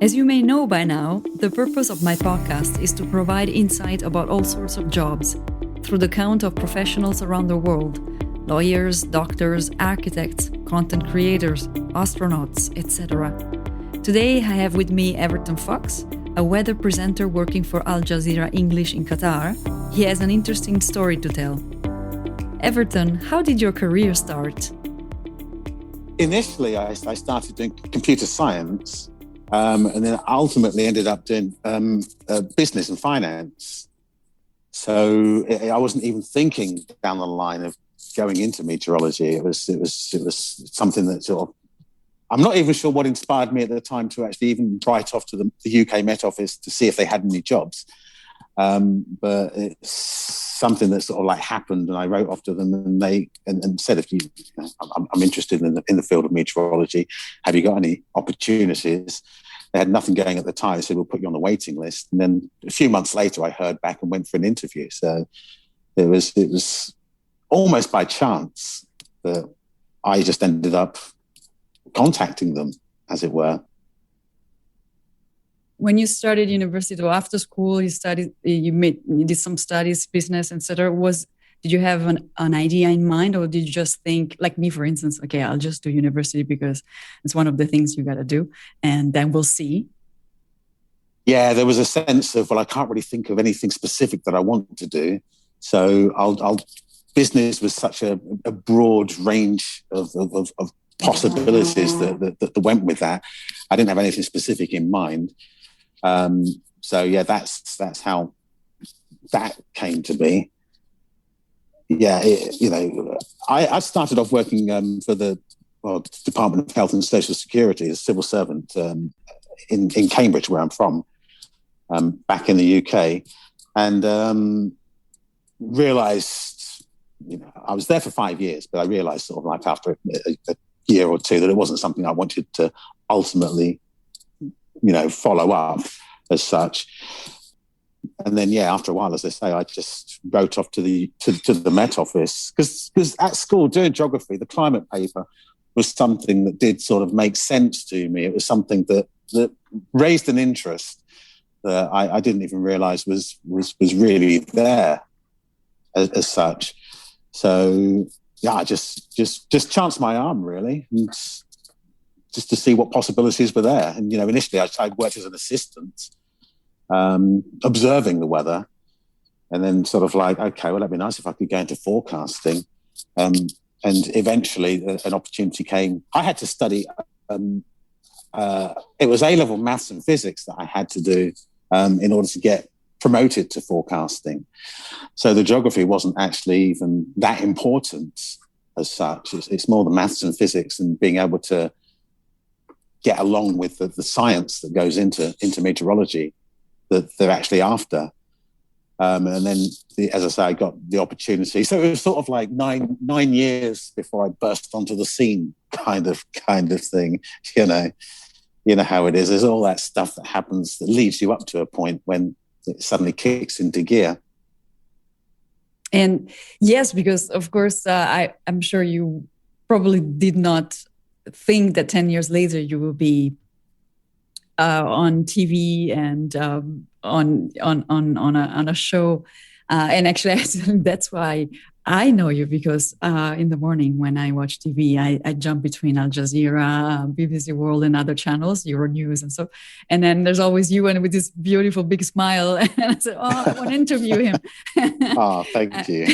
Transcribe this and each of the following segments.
As you may know by now, the purpose of my podcast is to provide insight about all sorts of jobs through the count of professionals around the world: lawyers, doctors, architects, content creators, astronauts, etc. Today I have with me Everton Fox, a weather presenter working for Al Jazeera English in Qatar. He has an interesting story to tell. Everton, how did your career start? Initially, I started doing computer science. And then ultimately ended up doing business and finance. So I wasn't even thinking down the line of going into meteorology. It was something that sort of, I'm not even sure what inspired me at the time to actually even write off to the UK Met Office to see if they had any jobs. But it's something that sort of like happened, and I wrote off to them, and they and said, if I'm interested in the field of meteorology, have you got any opportunities? They had nothing going at the time. They said, we'll put you on the waiting list. And then a few months later, I heard back and went for an interview. So it was almost by chance that I just ended up contacting them, as it were. When you started university or after school, you did some studies, business, etc. Did you have an idea in mind, or did you just think, like me, for instance, okay, I'll just do university because it's one of the things you got to do, and then we'll see? Yeah, there was a sense of, well, I can't really think of anything specific that I want to do. So business was such a broad range of possibilities that went with that. I didn't have anything specific in mind. So yeah, that's how that came to be. Yeah, I started off working for the Department of Health and Social Security as a civil servant in Cambridge, where I'm from, back in the UK, and realised, I was there for 5 years, but I realised sort of like after a year or two that it wasn't something I wanted to ultimately, follow up as such. And then, after a while, as I say, I just wrote off to the Met Office because at school doing geography, the climate paper was something that did sort of make sense to me. It was something that raised an interest that I didn't even realise was really there as such. So I just chanced my arm really, and just to see what possibilities were there. And initially I worked as an assistant, observing the weather, and then sort of like, okay, well, that'd be nice if I could go into forecasting. And eventually an opportunity came. I had to study, it was A-level maths and physics that I had to do in order to get promoted to forecasting. So the geography wasn't actually even that important as such. It's more the maths and physics and being able to get along with the science that goes into meteorology that they're actually after. And then, as I say, I got the opportunity. So it was sort of like nine years before I burst onto the scene, kind of thing. You know how it is. There's all that stuff that happens that leads you up to a point when it suddenly kicks into gear. And yes, because of course, I'm sure you probably did not think that 10 years later you will be on TV and on a show, and actually that's why I know you, because in the morning when I watch TV, I jump between Al Jazeera, BBC World, and other channels, Euronews, and so. And then there's always you, and with this beautiful big smile, and I said, "Oh, I want to interview him." Oh, thank you.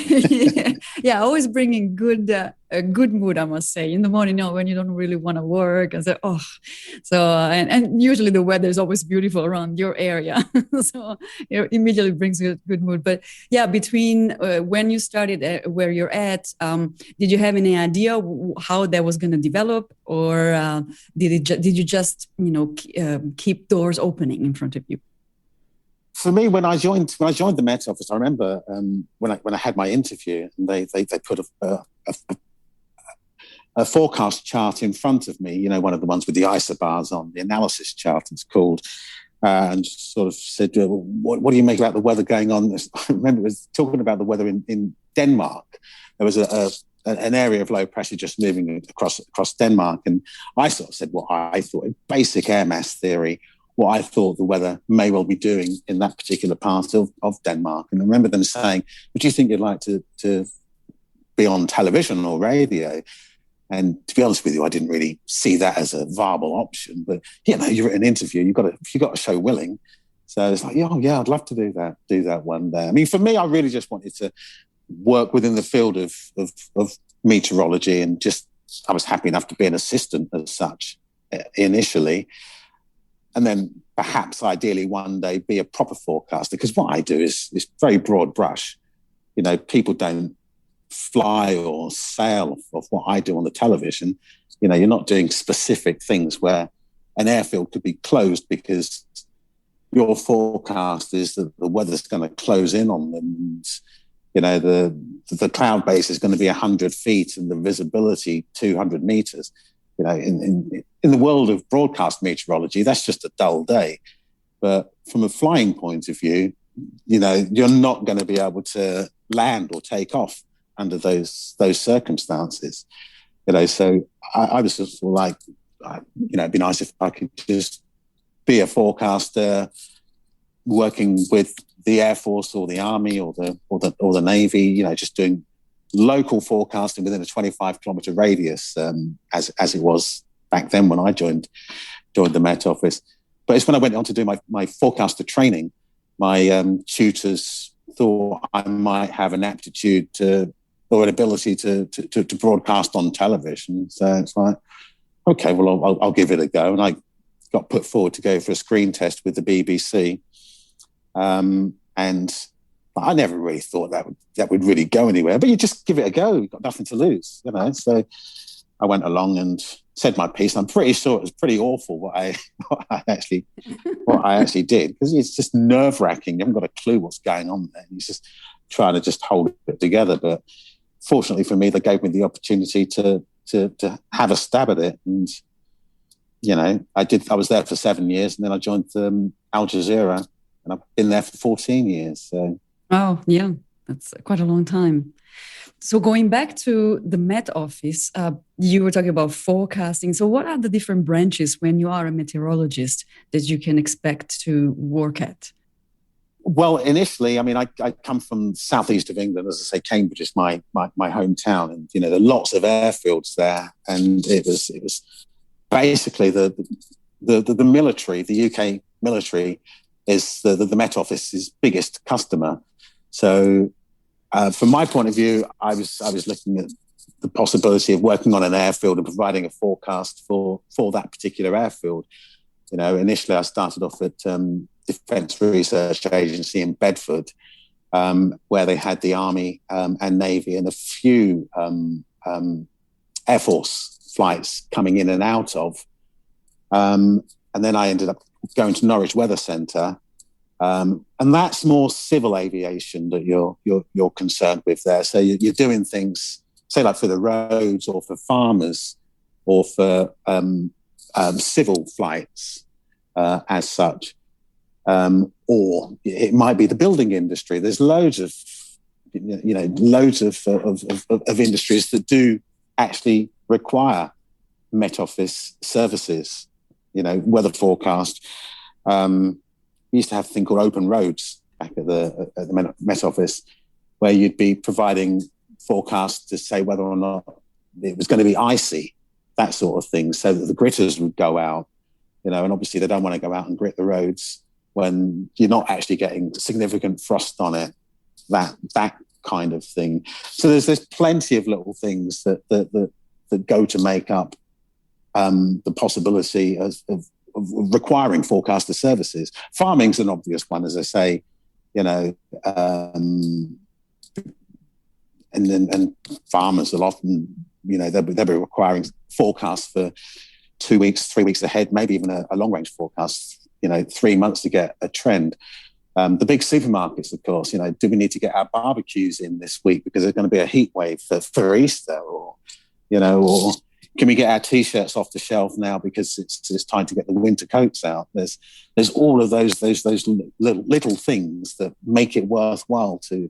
yeah, always bringing a good mood, I must say, in the morning. When you don't really want to work, and say, "Oh," so and usually the weather is always beautiful around your area, so it immediately brings you a good mood. But yeah, between when you started where you're at, did you have any idea how that was going to develop, or did you just keep doors opening in front of you? For me, when I joined the Met Office, I remember when I had my interview, and they put a forecast chart in front of me, one of the ones with the isobars on, the analysis chart it's called, and just sort of said, what do you make about the weather going on? I remember it was talking about the weather in Denmark. There was an area of low pressure just moving across Denmark. And I sort of said what I thought, in basic air mass theory, what I thought the weather may well be doing in that particular part of Denmark. And I remember them saying, would you think you'd like to be on television or radio? And to be honest with you, I didn't really see that as a viable option. But, you're at an interview, you've got to show willing. So it's like, yeah, I'd love to do that one day. I mean, for me, I really just wanted to work within the field of meteorology, and I was happy enough to be an assistant as such initially. And then perhaps ideally one day be a proper forecaster, because what I do is very broad brush. People don't fly or sail of what I do on the television. You're not doing specific things where an airfield could be closed because your forecast is that the weather's going to close in on them. And, the cloud base is going to be 100 feet and the visibility 200 meters. In the world of broadcast meteorology, that's just a dull day. But from a flying point of view, you're not going to be able to land or take off under those circumstances. So I was just like, it'd be nice if I could just be a forecaster working with the Air Force or the Army or the Navy, just doing local forecasting within a 25-kilometer radius, as it was back then when I joined the Met Office. But it's when I went on to do my forecaster training, my tutors thought I might have an aptitude or an ability to broadcast on television. So it's like, okay, well, I'll give it a go. And I got put forward to go for a screen test with the BBC. And I never really thought that would really go anywhere, but you just give it a go. You've got nothing to lose, So I went along and said my piece. I'm pretty sure it was pretty awful what I actually did, because it's just nerve-wracking. You haven't got a clue what's going on there. You're just trying to just hold it together. But fortunately for me, they gave me the opportunity to have a stab at it. And, I was there for 7 years, and then I joined Al Jazeera, and I've been there for 14 years. So. Oh, yeah, that's quite a long time. So going back to the Met Office, you were talking about forecasting. So what are the different branches when you are a meteorologist that you can expect to work at? Well, initially, I mean, I come from southeast of England. As I say, Cambridge is my hometown, and there are lots of airfields there. And it was basically the military, the UK military, is the Met Office's biggest customer. So, from my point of view, I was looking at the possibility of working on an airfield and providing a forecast for that particular airfield. Initially I started off at Defence Research Agency in Bedford, where they had the Army and Navy and a few Air Force flights coming in and out of. And then I ended up going to Norwich Weather Centre. And that's more civil aviation that you're concerned with there. So you're doing things, say, like for the roads or for farmers or for civil flights as such. Or it might be the building industry. There's loads of industries that do actually require Met Office services, weather forecast. We used to have a thing called open roads back at the Met Office, where you'd be providing forecasts to say whether or not it was going to be icy, that sort of thing, so that the gritters would go out, and obviously they don't want to go out and grit the roads when you're not actually getting significant frost on it, that kind of thing. So there's plenty of little things that go to make up the possibility of requiring forecaster services. Farming's an obvious one, as I say, and farmers will often, they'll be requiring forecasts for 2 weeks, 3 weeks ahead, maybe even a long range forecast, 3 months to get a trend. The big supermarkets, of course, do we need to get our barbecues in this week because there's going to be a heat wave for Easter, or can we get our T-shirts off the shelf now because it's time to get the winter coats out? There's all of those little things that make it worthwhile to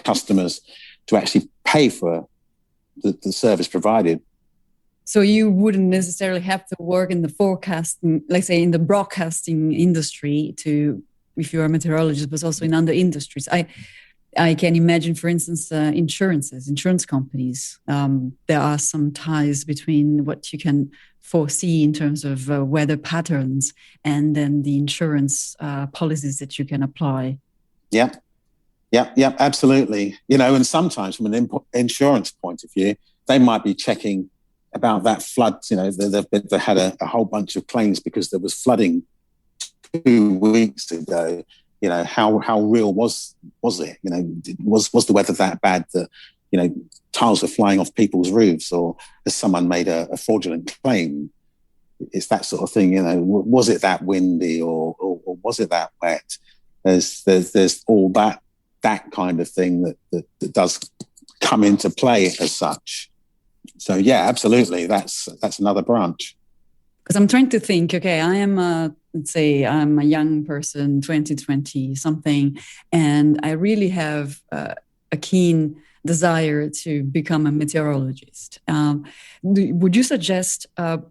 customers to actually pay for the service provided. So you wouldn't necessarily have to work in the forecasting, let's say in the broadcasting industry if you're a meteorologist, but also in other industries. I can imagine, for instance, insurance companies. There are some ties between what you can foresee in terms of weather patterns and then the insurance policies that you can apply. Yeah, absolutely. And sometimes from an insurance point of view, they might be checking about that flood. They had a whole bunch of claims because there was flooding 2 weeks ago. How real was it? Was the weather that bad that tiles are flying off people's roofs, or has someone made a fraudulent claim? It's that sort of thing. Was it that windy, or was it that wet? There's all that kind of thing that does come into play as such. So yeah, absolutely, that's another branch. Because I'm trying to think, okay, let's say I'm a young person, 20 something, and I really have a keen desire to become a meteorologist. Would you suggest a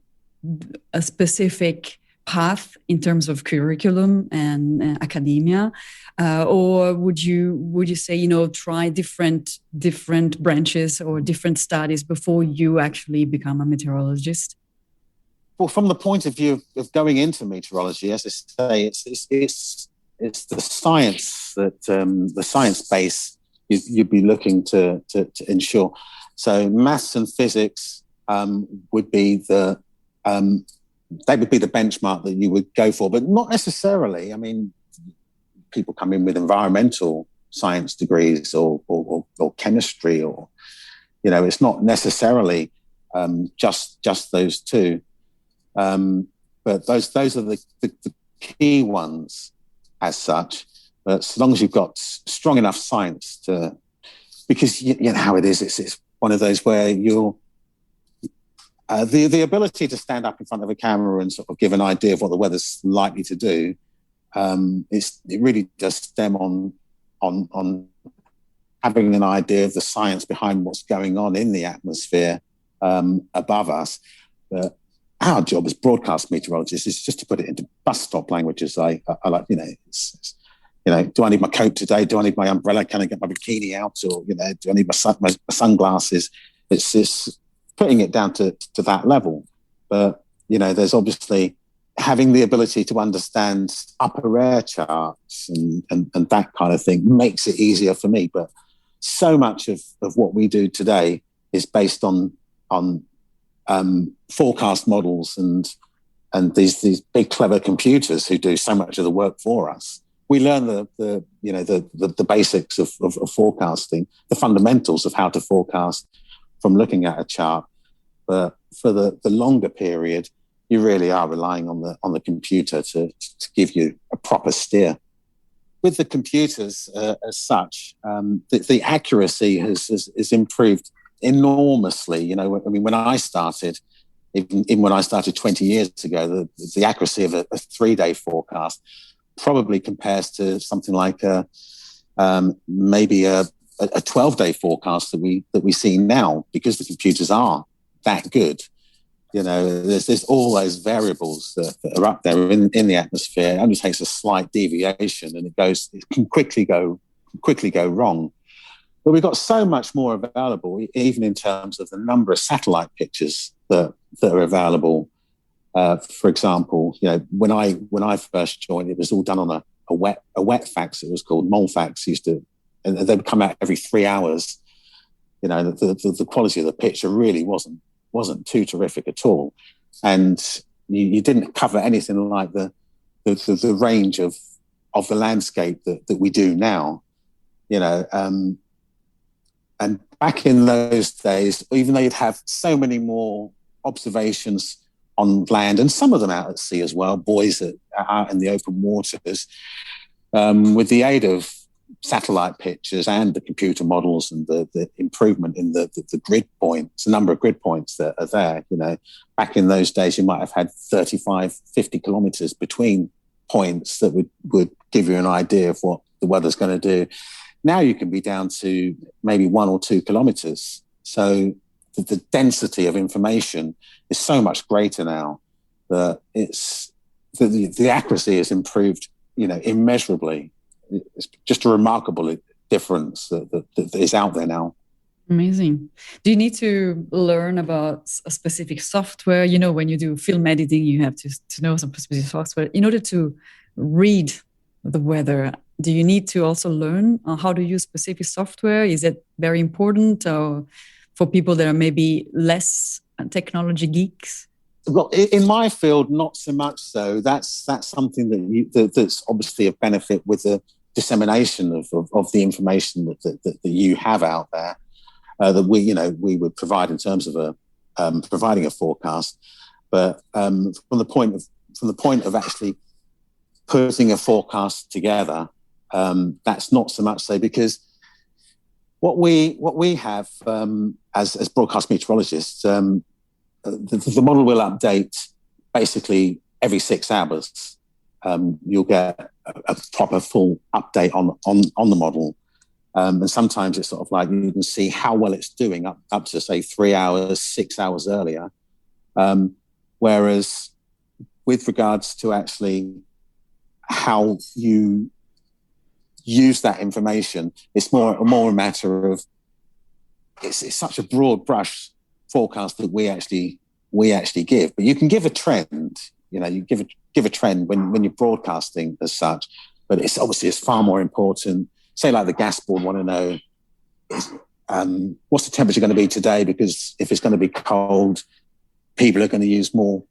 specific path in terms of curriculum and academia, or would you say try different branches or different studies before you actually become a meteorologist? Well, from the point of view of going into meteorology, as I say, it's the science that the science base you'd be looking to ensure. So maths and physics would be they would be the benchmark that you would go for, but not necessarily. I mean, people come in with environmental science degrees or chemistry, or it's not necessarily just those two. But those are the key ones as such. But as long as you've got strong enough science because you know how it is, it's one of those where you're the ability to stand up in front of a camera and sort of give an idea of what the weather's likely to do. It really does stem on having an idea of the science behind what's going on in the atmosphere above us. But our job as broadcast meteorologists is just to put it into bus stop languages. I like, do I need my coat today? Do I need my umbrella? Can I get my bikini out? Or, do I need my sunglasses? It's putting it down to that level. But, there's obviously having the ability to understand upper air charts and that kind of thing makes it easier for me. But so much of what we do today is based on forecast models and these big clever computers who do so much of the work for us. We learn the basics of forecasting, the fundamentals of how to forecast from looking at a chart. But for the longer period, you really are relying on the computer to give you a proper steer. With the computers as such, the accuracy has improved enormously. When I started, even when I started 20 years ago, the accuracy of a 3-day forecast probably compares to something like maybe a 12-day forecast that we see now, because the computers are that good. There's all those variables that are up there in the atmosphere. It only takes a slight deviation and it can quickly go wrong. But we've got so much more available, even in terms of the number of satellite pictures that are available. For example, when I first joined, it was all done on a wet fax. It was called Molfax. And they would come out every 3 hours. The quality of the picture really wasn't too terrific at all, and you didn't cover anything like the range of the landscape that we do now. And back in those days, even though you'd have so many more observations on land and some of them out at sea as well, buoys that are out in the open waters, with the aid of satellite pictures and the computer models and the improvement in the grid points, the number of grid points that are there. Back in those days, you might have had 35, 50 kilometers between points that would give you an idea of what the weather's going to do. Now you can be down to maybe 1 or 2 kilometers. So the density of information is so much greater now that the accuracy has improved, immeasurably. It's just a remarkable difference that is out there now. Amazing. Do you need to learn about a specific software? When you do film editing, you have to know some specific software in order to read the weather. Do you need to also learn how to use specific software? Is it very important for people that are maybe less technology geeks? Well, in my field, not so much so. That's something that's obviously of benefit with the dissemination of the information that you have out there. That we would provide in terms of providing a forecast, but from the point of actually putting a forecast together, that's not so much so, because what we have as broadcast meteorologists, the model will update basically every 6 hours. You'll get a proper full update on the model. And sometimes it's sort of like you can see how well it's doing up to, say, 3 hours, 6 hours earlier. Whereas with regards to actually how you use that information, it's more a matter of it's such a broad brush forecast that we actually give. But you can give a trend. You give a trend when you're broadcasting as such. But it's far more important. Say like the gas board want to know what's the temperature going to be today, because if it's going to be cold, people are going to use more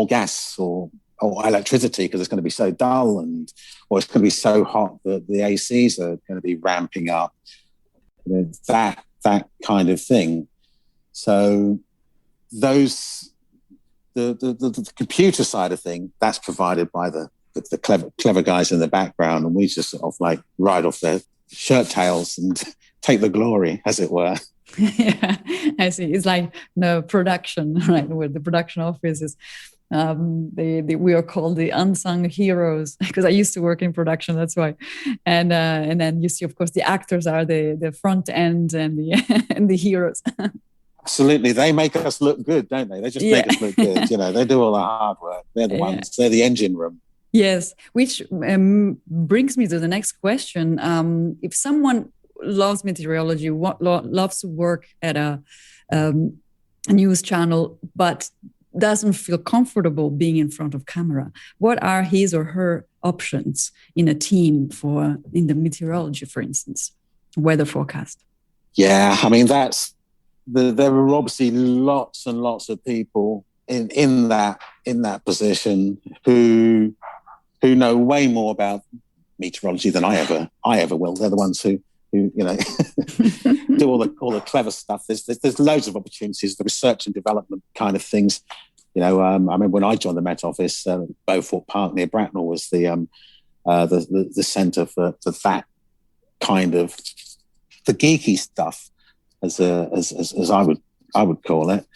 gas or electricity because it's going to be so dull, or it's going to be so hot that the ACs are going to be ramping up. That kind of thing. So the computer side of thing, that's provided by the clever guys in the background, and we just sort of like ride off their shirt tails and take the glory, as it were. Yeah, I see. It's like the production, right? Where the production offices, we are called the unsung heroes, because I used to work in production. That's why. And then you see, of course, the actors are the front end and the heroes. Absolutely, they make us look good, don't they? They just make us look good. They do all the hard work. They're the ones. They're the engine room. Yes, which brings me to the next question. If someone loves meteorology, loves to work at a news channel, but doesn't feel comfortable being in front of camera, what are his or her options in a team in the meteorology, for instance, weather forecast? Yeah, I mean, there are obviously lots and lots of people in that position who know way more about meteorology than I ever will. They're the ones who do all the clever stuff. There's loads of opportunities, the research and development kind of things. I remember when I joined the Met Office, Beaufort Park near Bracknell was the centre for that kind of the geeky stuff, as I would call it.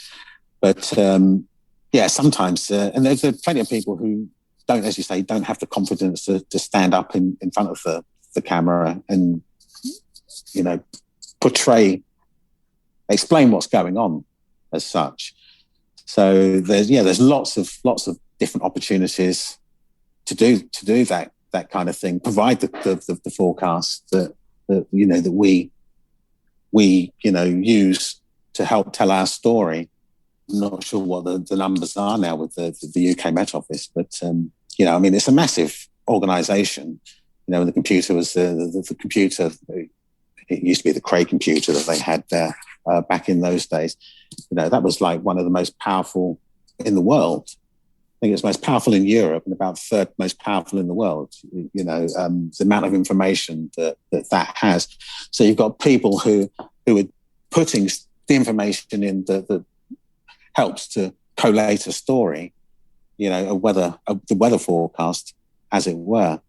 But sometimes and there's plenty of people who don't, as you say, don't have the confidence to stand up in front of the camera and explain what's going on as such. So there's lots of different opportunities to do that kind of thing. Provide the forecast that we use to help tell our story. I'm not sure what the numbers are now with the UK Met Office, but it's a massive organisation. The computer was the computer. It used to be the Cray computer that they had there back in those days. That was like one of the most powerful in the world. I think it's most powerful in Europe and about third most powerful in the world. The amount of information that has. So you've got people who are putting the information in that helps to collate a story, the weather forecast, as it were,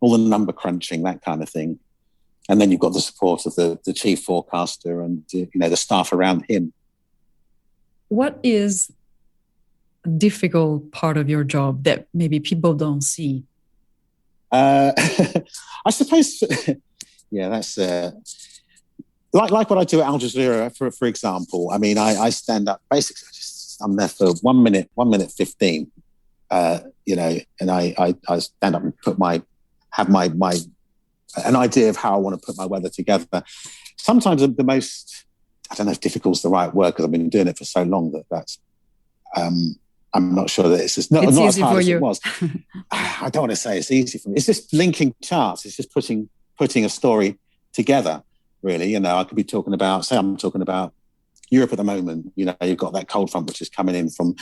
all the number crunching, that kind of thing. And then you've got the support of the chief forecaster and the staff around him. What is a difficult part of your job that maybe people don't see? I suppose, that's like what I do at Al Jazeera, for example. I mean, I stand up, basically, I'm there for 1 minute, 1:15, and I stand up and have an idea of how I want to put my weather together. Sometimes the most, I don't know if difficult is the right word, because I've been doing it for so long that's, I'm not sure that it's not as hard as it was. I don't want to say it's easy for me. It's just linking charts. It's just putting a story together, really. I could be talking about, say I'm talking about Europe at the moment. You've got that cold front which is coming in from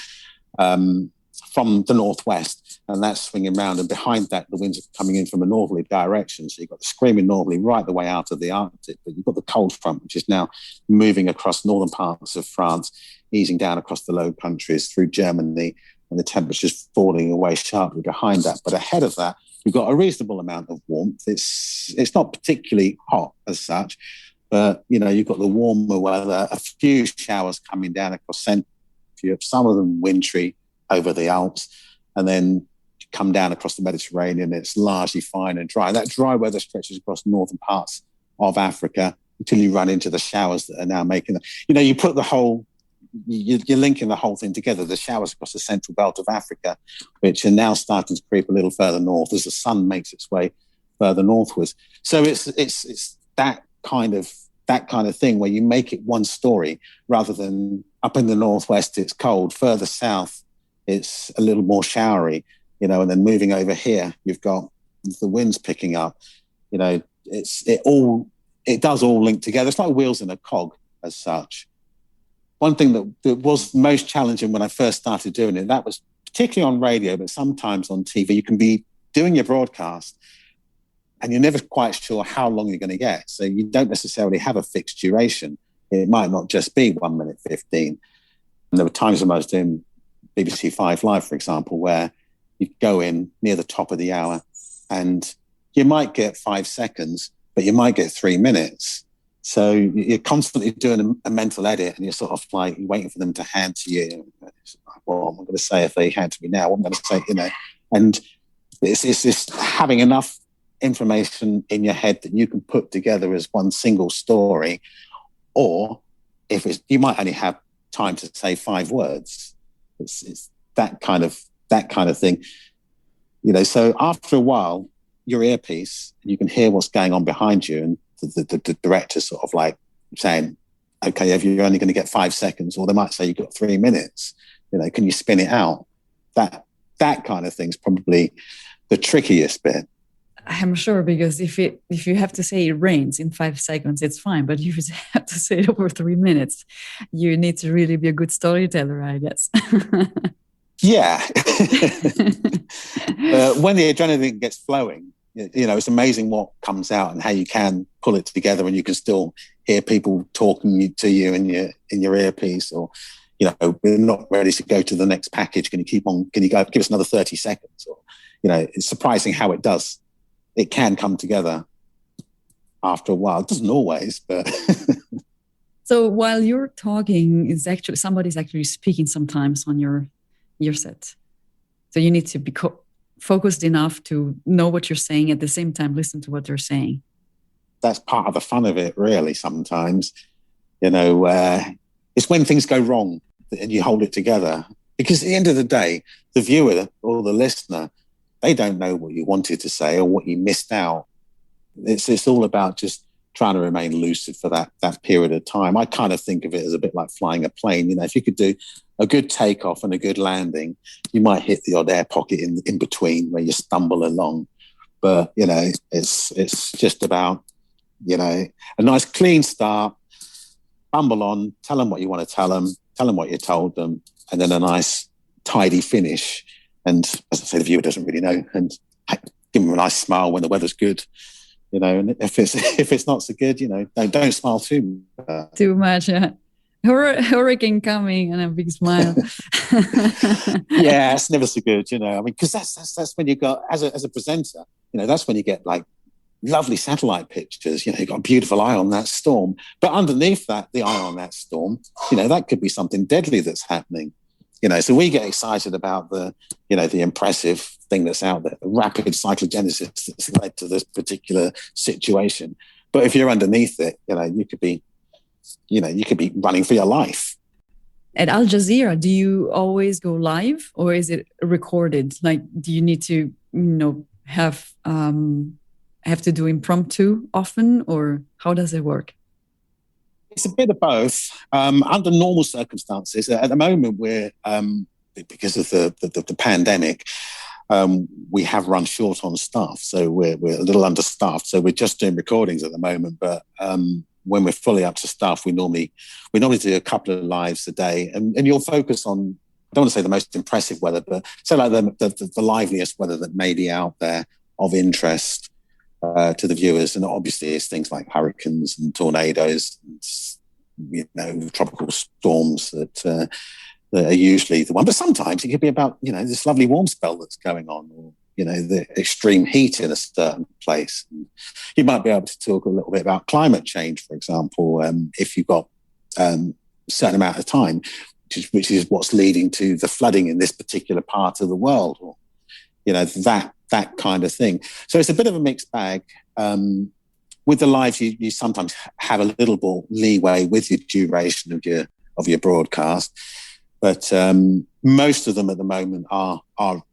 the northwest, and that's swinging round, and behind that the winds are coming in from a northerly direction, so you've got the screaming northerly right the way out of the Arctic, but you've got the cold front which is now moving across northern parts of France, easing down across the Low Countries through Germany, and the temperature's falling away sharply behind that. But ahead of that, you've got a reasonable amount of warmth. It's not particularly hot as such, but you've got the warmer weather, a few showers coming down across Central Europe, some of them wintry over the Alps, and then come down across the Mediterranean. It's largely fine and dry. That dry weather stretches across northern parts of Africa until you run into the showers that are now making you put the whole, you're linking the whole thing together. The showers across the central belt of Africa, which are now starting to creep a little further north as the sun makes its way further northwards. So it's that kind of thing where you make it one story, rather than up in the northwest it's cold, further south it's a little more showery, and then moving over here you've got the winds picking up. It does all link together. It's like wheels in a cog as such. One thing that was most challenging when I first started doing it, that was particularly on radio, but sometimes on TV, you can be doing your broadcast and you're never quite sure how long you're going to get. So you don't necessarily have a fixed duration. It might not just be 1:15. And there were times when I was doing BBC 5 Live, for example, where you'd go in near the top of the hour and you might get 5 seconds, but you might get 3 minutes. So you're constantly doing a mental edit, and you're sort of like waiting for them to hand to you. Well, I'm going to say if they hand to me now, what I'm going to say, and it's just having enough information in your head that you can put together as one single story, or if you might only have time to say 5 words. It's that kind of thing, So after a while, your earpiece, you can hear what's going on behind you, and the director's sort of like saying, "Okay, you're only going to get 5 seconds," or they might say you've got 3 minutes. Can you spin it out? That kind of thing's probably the trickiest bit. I'm sure, because if you have to say it rains in 5 seconds, it's fine. But if you have to say it over 3 minutes, you need to really be a good storyteller, I guess. Yeah. When the adrenaline gets flowing, it's amazing what comes out and how you can pull it together, and you can still hear people talking to you in your earpiece, or, we're not ready to go to the next package. Can you keep on? Can you go give us another 30 seconds? Or, it's surprising how it does. It can come together after a while. It doesn't always, but. So while you're talking, somebody's actually speaking sometimes on your set. So you need to be focused enough to know what you're saying, at the same time listen to what they're saying. That's part of the fun of it, really, sometimes. It's when things go wrong and you hold it together. Because at the end of the day, the viewer or the listener, they don't know what you wanted to say or what you missed out. It's all about just trying to remain lucid for that period of time. I kind of think of it as a bit like flying a plane. If you could do a good takeoff and a good landing, you might hit the odd air pocket in between where you stumble along. But, it's just about, a nice clean start, bumble on, tell them what you want to tell them what you told them, and then a nice tidy finish. And as I say, the viewer doesn't really know, and give them a nice smile when the weather's good, and if it's not so good, don't smile too much. Yeah. Hurricane coming and a big smile. Yeah, it's never so good, because that's when you got, as a presenter, that's when you get like lovely satellite pictures. You've got a beautiful eye on that storm, but underneath that, the eye on that storm, that could be something deadly that's happening. So we get excited about the impressive thing that's out there, the rapid cyclogenesis that's led to this particular situation. But if you're underneath it, you could be running for your life. At Al Jazeera, do you always go live, or is it recorded? Like, do you need to, have to do impromptu often, or how does it work? It's a bit of both. Under normal circumstances, at the moment, we're because of the pandemic, we have run short on staff, so we're a little understaffed. So we're just doing recordings at the moment. But when we're fully up to staff, we normally do a couple of lives a day, and you'll focus on, I don't want to say the most impressive weather, but say like the liveliest weather that may be out there of interest to the viewers. And obviously it's things like hurricanes and tornadoes and, tropical storms that are usually the one. But sometimes it could be about, this lovely warm spell that's going on, or, the extreme heat in a certain place. And you might be able to talk a little bit about climate change, for example, if you've got a certain amount of time, which is what's leading to the flooding in this particular part of the world, or, that kind of thing. So it's a bit of a mixed bag. With the lives, you sometimes have a little more leeway with your duration of your broadcast, but most of them at the moment are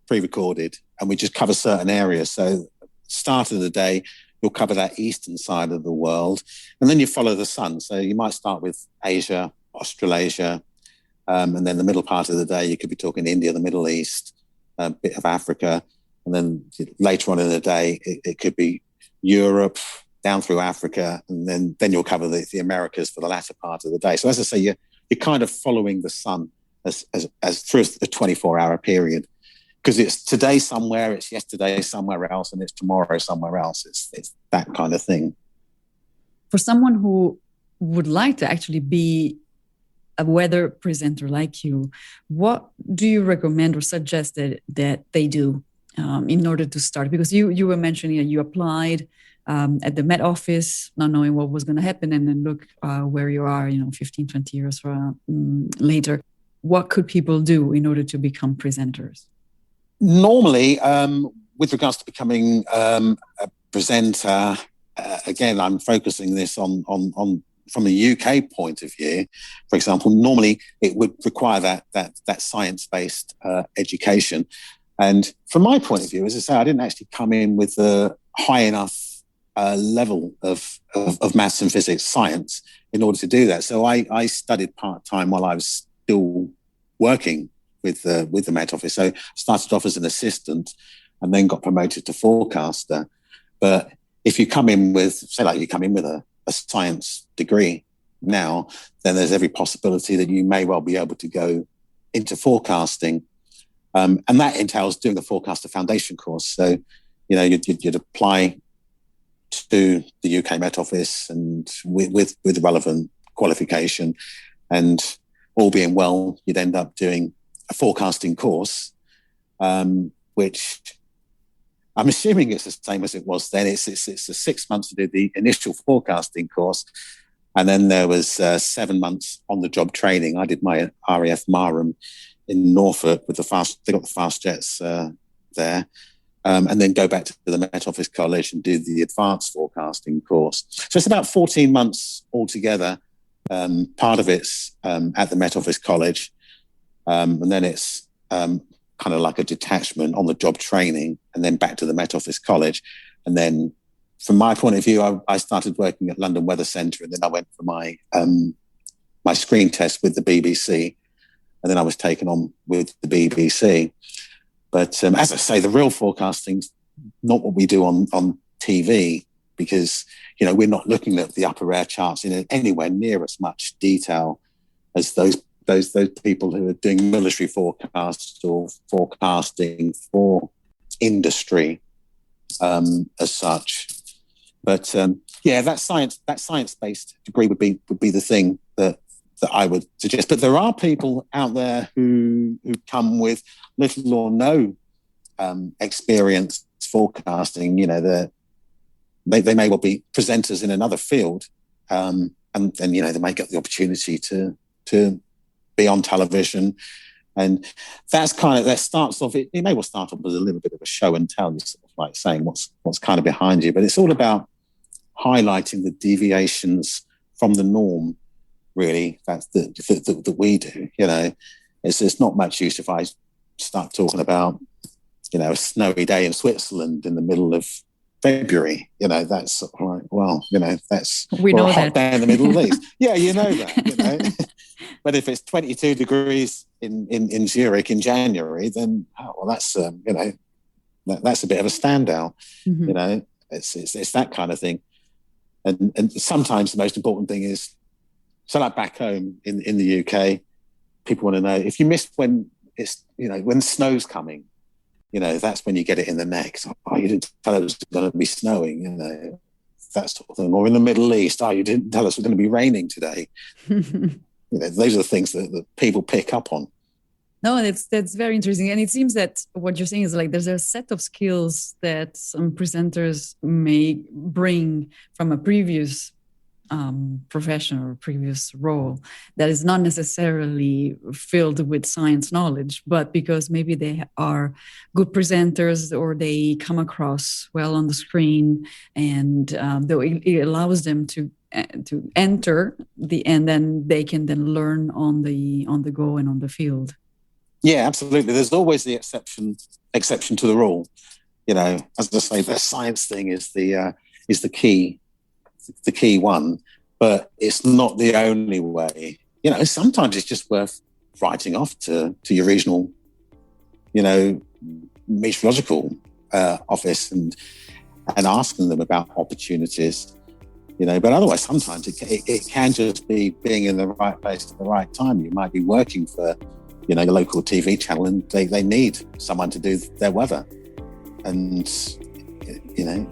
pre-recorded, and we just cover certain areas. So start of the day, you'll cover that eastern side of the world, and then you follow the sun. So you might start with Asia, Australasia, and then the middle part of the day, you could be talking India, the Middle East, a bit of Africa, and then later on in the day, it could be Europe, down through Africa, and then you'll cover the Americas for the latter part of the day. So as I say, you're kind of following the sun as through a 24-hour period, because it's today somewhere, it's yesterday somewhere else, and it's tomorrow somewhere else. It's that kind of thing. For someone who would like to actually be a weather presenter like you, what do you recommend or suggest that they do in order to start? Because you were mentioning that you applied at the Met Office, not knowing what was going to happen, and then look where you are, 15, 20 years later. What could people do in order to become presenters? Normally, with regards to becoming a presenter, again, I'm focusing this on from a UK point of view. For example, normally it would require that science-based education. And from my point of view, as I say, I didn't actually come in with a high enough level of maths and physics, science, in order to do that. So I studied part-time while I was still working with the Met Office. So I started off as an assistant and then got promoted to forecaster. But if you come in with, a science degree now, then there's every possibility that you may well be able to go into forecasting. And that entails doing the forecaster foundation course. So, you'd apply to the UK Met Office and with relevant qualification, and all being well, you'd end up doing a forecasting course, which I'm assuming it's the same as it was then. It's 6 months to do the initial forecasting course, and then there was 7 months on the job training. I did my RAF Marham in Norfolk with they got the fast jets there. And then go back to the Met Office College and do the advanced forecasting course. So it's about 14 months altogether. Part of it's at the Met Office College, and then it's kind of like a detachment on the job training, and then back to the Met Office College. And then from my point of view, I started working at London Weather Centre, and then I went for my screen test with the BBC, and then I was taken on with the BBC. But as I say, the real forecasting's not what we do on TV, because, we're not looking at the upper air charts in anywhere near as much detail as those people who are doing military forecasts or forecasting for industry as such. But that science-based degree would be the thing that I would suggest. But there are people out there who come with little or no experience forecasting. They may well be presenters in another field, and they may get the opportunity to be on television, and that starts off. It may well start off as a little bit of a show and tell, sort of like saying what's kind of behind you, but it's all about highlighting the deviations from the norm, really, that we do. It's not much use if I start talking about, a snowy day in Switzerland in the middle of February. That's right. Well, that's we know a hot that day in the Middle East. Yeah, that. But if it's 22 degrees in Zurich in January, then that's that's a bit of a standout. Mm-hmm. It's that kind of thing. And sometimes the most important thing is, so like back home in the UK, people want to know if you missed when it's, when snow's coming, that's when you get it in the neck. So, you didn't tell us it was going to be snowing, that sort of thing. Or in the Middle East, you didn't tell us it was going to be raining today. Those are the things that people pick up on. No, that's very interesting. And it seems that what you're saying is like there's a set of skills that some presenters may bring from a previous profession or previous role that is not necessarily filled with science knowledge, but because maybe they are good presenters or they come across well on the screen, and it allows them to enter and then they can then learn on the go and on the field. Yeah, absolutely. There's always the exception to the rule. As I say, the science thing is the key one, but it's not the only way. Sometimes it's just worth writing off to your regional, meteorological office and asking them about opportunities. But otherwise, sometimes it can just be being in the right place at the right time. You might be working for, the local TV channel, and they need someone to do their weather. And,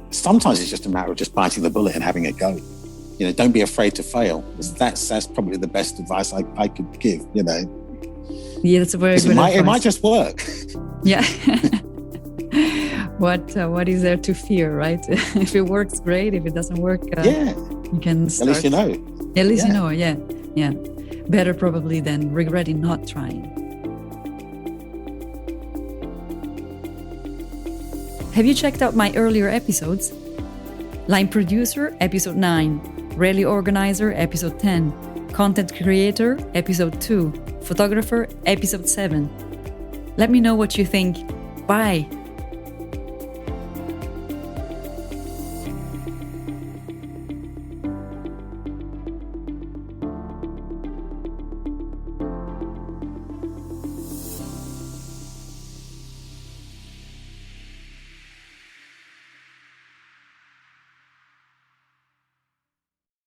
sometimes it's just a matter of just biting the bullet and having a go. Don't be afraid to fail. That's probably the best advice I could give, Yeah, that's a very good advice. It might just work. Yeah. What is there to fear, right? If it works, great. If it doesn't work, you can start. At least you know. At least you know, yeah. Better probably than regretting not trying. Have you checked out my earlier episodes? Line Producer, Episode 9. Rally Organizer, Episode 10. Content Creator, Episode 2. Photographer, Episode 7. Let me know what you think. Bye!